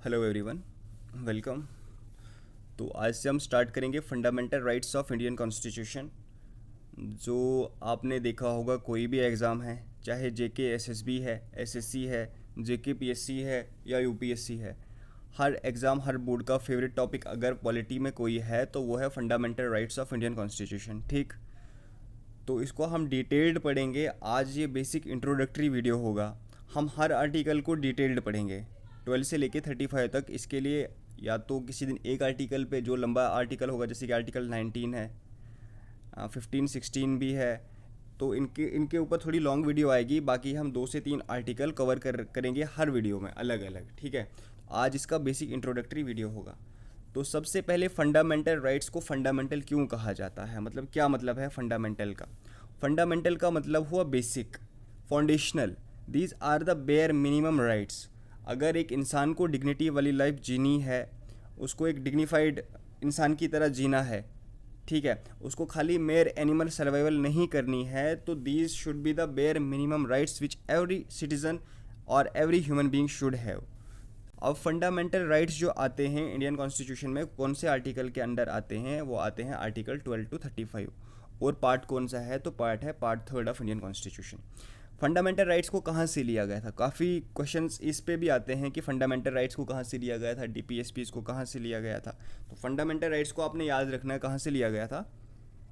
Hello everyone, welcome. तो आज से हम स्टार्ट करेंगे fundamental rights of Indian constitution. जो आपने देखा होगा, कोई भी एग्ज़ाम है, चाहे जेके एसएसबी है, एसएससी है, जेके पीएससी है या यूपीएससी है, हर एग्ज़ाम, हर बोर्ड का फेवरेट टॉपिक अगर पॉलिटी में कोई है तो वो है fundamental rights of Indian constitution. ठीक, तो इसको हम डिटेल्ड पढ़ेंगे। आज ये बेसिक इंट्रोडक्टरी वीडियो होगा। हम हर आर्टिकल को डिटेल्ड पढ़ेंगे 12 से लेके 35 तक। इसके लिए या तो किसी दिन एक आर्टिकल पे, जो लंबा आर्टिकल होगा, जैसे कि आर्टिकल 19 है, 15, 16 भी है, तो इनके इनके ऊपर थोड़ी लॉन्ग वीडियो आएगी। बाकी हम 2 से 3 आर्टिकल कवर करेंगे हर वीडियो में अलग अलग। ठीक है, आज इसका बेसिक इंट्रोडक्टरी वीडियो होगा। तो सबसे पहले फंडामेंटल राइट्स को फंडामेंटल क्यों कहा जाता है, मतलब क्या मतलब है फंडामेंटल का। फंडामेंटल का मतलब हुआ basic, foundational. These are the bare minimum rights. अगर एक इंसान को डिग्निटी वाली लाइफ जीनी है, उसको एक डिग्निफाइड इंसान की तरह जीना है, ठीक है, उसको खाली मेयर एनिमल सर्वाइवल नहीं करनी है, तो these should be the bare minimum rights which every citizen और every human being should have. अब फंडामेंटल राइट्स जो आते हैं इंडियन कॉन्स्टिट्यूशन में, कौन से आर्टिकल के अंडर आते हैं, वो आते हैं आर्टिकल 12 to 35। और पार्ट कौन सा है, तो पार्ट है part 3 of Indian constitution. Fundamental rights को कहाँ से लिया गया था, काफ़ी क्वेश्चंस इस पे भी आते हैं कि फंडामेंटल राइट्स को कहाँ से लिया गया था, डीपीएसपी को कहाँ से लिया गया था। तो फंडामेंटल राइट्स को आपने याद रखना है कहाँ से लिया गया था।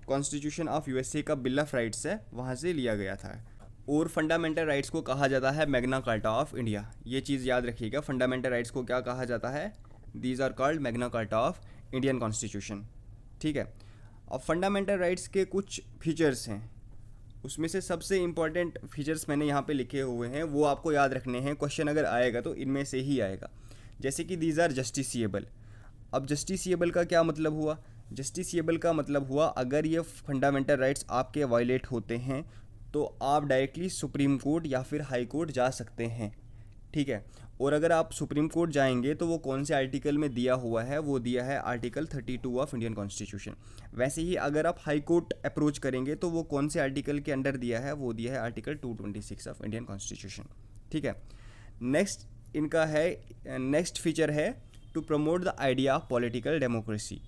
कॉन्स्टिट्यूशन ऑफ यूएसए का बिल ऑफ राइट्स है, वहाँ से लिया गया था। और फंडामेंटल राइट्स को कहा जाता है मैग्ना कार्टा ऑफ इंडिया। ये चीज़ याद रखिएगा, फंडामेंटल राइट्स को क्या कहा जाता है, these are called Magna Carta of Indian constitution. ठीक है, अब फंडामेंटल राइट्स के कुछ फीचर्स हैं, उसमें से सबसे इंपॉर्टेंट फीचर्स मैंने यहाँ पे लिखे हुए हैं, वो आपको याद रखने हैं। क्वेश्चन अगर आएगा तो इनमें से ही आएगा। जैसे कि दीज आर जस्टिसिएबल। अब जस्टिसिएबल का क्या मतलब हुआ, जस्टिसिएबल का मतलब हुआ अगर ये फंडामेंटल राइट्स आपके वायलेट होते हैं तो आप डायरेक्टली सुप्रीम कोर्ट या फिर हाई कोर्ट जा सकते हैं। ठीक है, और अगर आप सुप्रीम कोर्ट जाएंगे तो वो कौन से आर्टिकल में दिया हुआ है, वो दिया है आर्टिकल 32 ऑफ इंडियन कॉन्स्टिट्यूशन। वैसे ही अगर आप हाई कोर्ट अप्रोच करेंगे तो वो कौन से आर्टिकल के अंडर दिया है, वो दिया है आर्टिकल 226 ऑफ इंडियन कॉन्स्टिट्यूशन। ठीक है, नेक्स्ट इनका है, नेक्स्ट फीचर है to promote the idea of political democracy.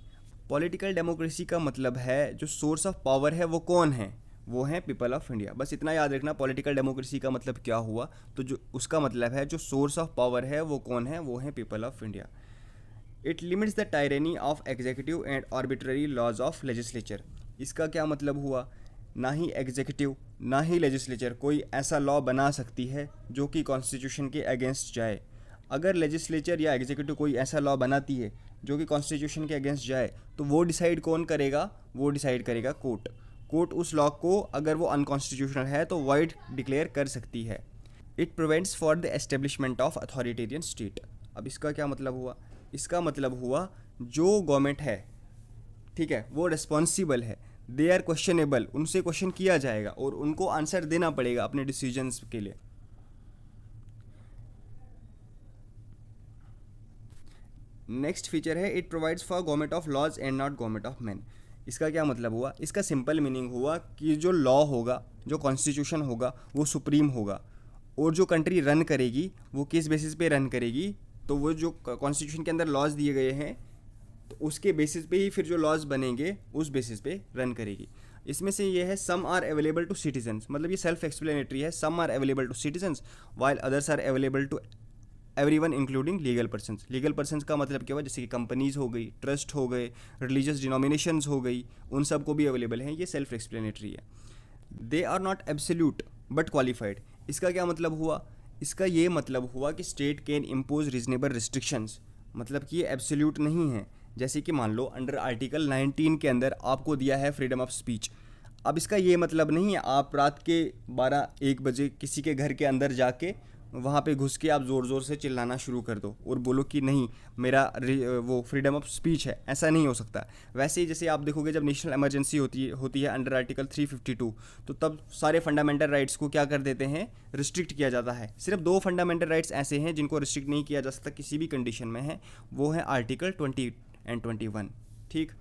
Political democracy का मतलब है जो सोर्स ऑफ पावर है वो कौन है, वो है पीपल ऑफ इंडिया। बस इतना याद रखना, पॉलिटिकल डेमोक्रेसी का मतलब क्या हुआ, तो जो उसका मतलब है जो सोर्स ऑफ पावर है वो कौन है, वो है people of India. It limits the tyranny of executive and arbitrary laws of legislature. इसका क्या मतलब हुआ, ना ही एग्जीक्यूटिव ना ही लेजिस्लेचर कोई ऐसा लॉ बना सकती है जो कि कॉन्स्टिट्यूशन के अगेंस्ट जाए। अगर लेजिस्लेचर या एग्जीक्यूटिव कोई ऐसा लॉ बनाती है जो कि कॉन्स्टिट्यूशन के अगेंस्ट जाए, तो वो डिसाइड कौन करेगा, वो डिसाइड करेगा कोर्ट। कोर्ट उस लॉ को अगर वो अनकॉन्स्टिट्यूशनल है तो वाइड डिक्लेयर कर सकती है। It prevents for the establishment of authoritarian state. अब इसका क्या मतलब हुआ, इसका मतलब हुआ जो गवर्नमेंट है, ठीक है, वो रिस्पॉन्सिबल है, दे आर क्वेश्चनेबल, उनसे क्वेश्चन किया जाएगा और उनको आंसर देना पड़ेगा अपने डिसीजंस के लिए। नेक्स्ट फीचर है it provides for government of laws and not government of man. इसका क्या मतलब हुआ, इसका सिंपल मीनिंग हुआ कि जो लॉ होगा, जो कॉन्स्टिट्यूशन होगा, वो सुप्रीम होगा और जो कंट्री रन करेगी वो किस बेसिस पे रन करेगी, तो वो जो कॉन्स्टिट्यूशन के अंदर लॉज दिए गए हैं तो उसके बेसिस पे ही फिर जो लॉज बनेंगे उस बेसिस पे रन करेगी। इसमें से ये है some are available to citizens, मतलब ये सेल्फ एक्सप्लेनेटरी है। Some are available to citizens while others are available to everyone including legal persons. Legal persons का मतलब क्या हुआ, जैसे कि कंपनीज हो गई, ट्रस्ट हो गए, रिलीजियस डिनोमिनेशंस हो गई, उन सब को भी अवेलेबल हैं। ये सेल्फ एक्सप्लेनेटरी है। They are not absolute but qualified. इसका क्या मतलब हुआ, इसका ये मतलब हुआ कि state can impose reasonable restrictions, मतलब कि ये एब्सोल्यूट नहीं है। जैसे कि मान लो अंडर आर्टिकल 19 के अंदर आपको दिया है फ्रीडम ऑफ स्पीच। अब इसका ये मतलब नहीं है आप रात के 12-1 बजे किसी के घर के अंदर जाके वहाँ पे घुस के आप ज़ोर ज़ोर से चिल्लाना शुरू कर दो और बोलो कि नहीं मेरा वो फ्रीडम ऑफ स्पीच है, ऐसा नहीं हो सकता। वैसे ही जैसे आप देखोगे जब नेशनल इमरजेंसी होती है अंडर आर्टिकल 352, तो तब सारे फंडामेंटल राइट्स को क्या कर देते हैं, रिस्ट्रिक्ट किया जाता है। सिर्फ 2 फंडामेंटल राइट्स ऐसे हैं जिनको रिस्ट्रिक्ट नहीं किया जा सकता किसी भी कंडीशन में है, वो है आर्टिकल 20 एंड 21। ठीक,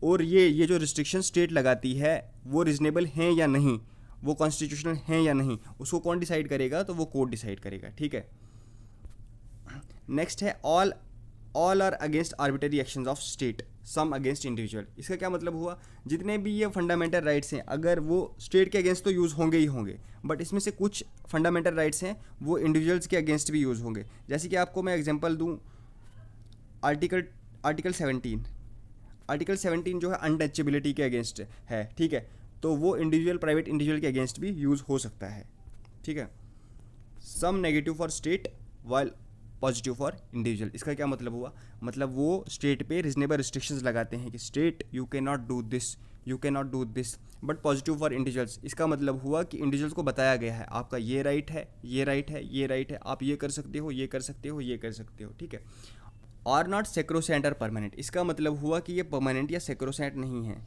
और ये जो रिस्ट्रिक्शन स्टेट लगाती है वो रीजनेबल हैं या नहीं, वो कॉन्स्टिट्यूशनल हैं या नहीं, उसको कौन डिसाइड करेगा, तो वो कोर्ट डिसाइड करेगा। ठीक है, नेक्स्ट है all are against arbitrary actions of state, some against individual. इसका क्या मतलब हुआ, जितने भी ये फंडामेंटल राइट्स हैं अगर वो स्टेट के अगेंस्ट तो यूज़ होंगे ही होंगे, बट इसमें से कुछ फंडामेंटल राइट्स हैं वो इंडिविजुअल्स के अगेंस्ट भी यूज़ होंगे। जैसे कि आपको मैं एग्जांपल दूं, आर्टिकल 17 जो है अनटचेबिलिटी के अगेंस्ट है, ठीक है, तो वो प्राइवेट इंडिविजुअल के अगेंस्ट भी यूज़ हो सकता है, ठीक है। Some negative for state while positive for individual. इसका क्या मतलब हुआ, मतलब वो स्टेट पे रिजनेबल रिस्ट्रिक्शंस लगाते हैं कि state you can not do this, you can not do this, but positive for individuals. इसका मतलब हुआ कि इंडिविजुअल्स को बताया गया है आपका ये राइट है, ये राइट है, ये राइट है, आप ये कर सकते हो, ये कर सकते हो, ये कर सकते हो, ठीक है। और नॉट सेक्रोसेंट और परमानेंट। इसका मतलब हुआ कि ये परमानेंट या सेक्रोसेंट नहीं है,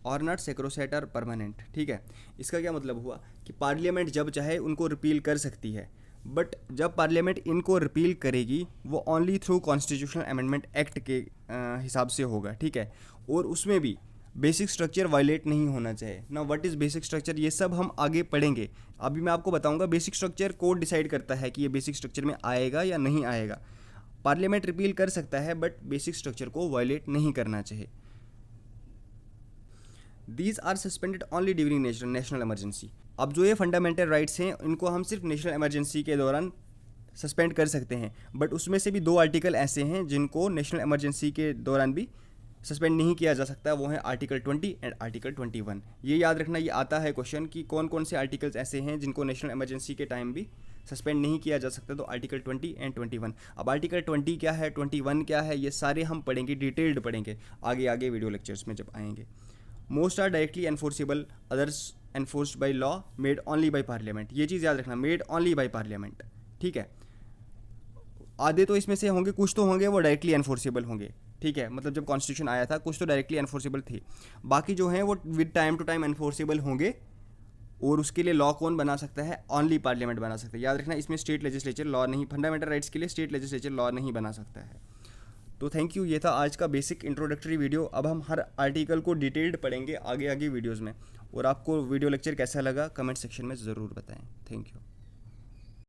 और नॉट सेक्रोसेंट और परमानेंट, ठीक है। इसका क्या मतलब हुआ कि पार्लियामेंट जब चाहे उनको रिपील कर सकती है, बट जब पार्लियामेंट इनको रिपील करेगी वो only through constitutional amendment act के हिसाब से होगा, ठीक है। और उसमें भी बेसिक स्ट्रक्चर वायलेट नहीं होना चाहिए ना। व्हाट इज़ बेसिक स्ट्रक्चर, ये सब हम आगे पढ़ेंगे। अभी मैं आपको बताऊंगा बेसिक स्ट्रक्चर कोर्ट डिसाइड करता है कि ये बेसिक स्ट्रक्चर में आएगा या नहीं आएगा। पार्लियामेंट रिपील कर सकता है बट बेसिक स्ट्रक्चर को वायलेट नहीं करना चाहिए। These are suspended only during national emergency. अब जो ये फंडामेंटल राइट्स हैं इनको हम सिर्फ नेशनल इमरजेंसी के दौरान सस्पेंड कर सकते हैं, बट उसमें से भी 2 आर्टिकल ऐसे हैं जिनको नेशनल इमरजेंसी के दौरान भी सस्पेंड नहीं किया जा सकता। वो हैं आर्टिकल 20 एंड आर्टिकल 21। ये याद रखना, ये आता है क्वेश्चन कि कौन कौन से आर्टिकल्स ऐसे हैं जिनको नेशनल इमरजेंसी के टाइम भी सस्पेंड नहीं किया जा सकता। तो आर्टिकल 20 एंड 21। अब आर्टिकल 20 क्या है, 21 क्या है, ये सारे हम पढ़ेंगे, डिटेल्ड पढ़ेंगे आगे वीडियो लेक्चर्स में जब आएंगे। Most are directly enforceable, others enforced by law, made only by parliament. ये चीज़ याद रखना, मेड ओनली बाई पार्लियामेंट, ठीक है। आधे तो इसमें से होंगे, कुछ तो होंगे वो डायरेक्टली एनफोर्सेबल होंगे, ठीक है। मतलब जब कॉन्स्टिट्यूशन आया था कुछ तो डायरेक्टली एनफोर्सेबल थे, बाकी जो हैं वो with time to time enforceable होंगे। और उसके लिए लॉ कौन बना सकता है, ओनली पार्लियामेंट बना सकता है। याद रखना, इसमें स्टेट लेजिस्लेचर लॉ नहीं, फंडामेंटल राइट्स के लिए स्टेट लेजिस्लेचर लॉ नहीं बना सकता है। तो थैंक यू, ये था आज का बेसिक इंट्रोडक्टरी वीडियो। अब हम हर आर्टिकल को डिटेल्ड पढ़ेंगे आगे वीडियोज़ में। और आपको वीडियो लेक्चर कैसा लगा कमेंट सेक्शन में ज़रूर बताएं। Thank you.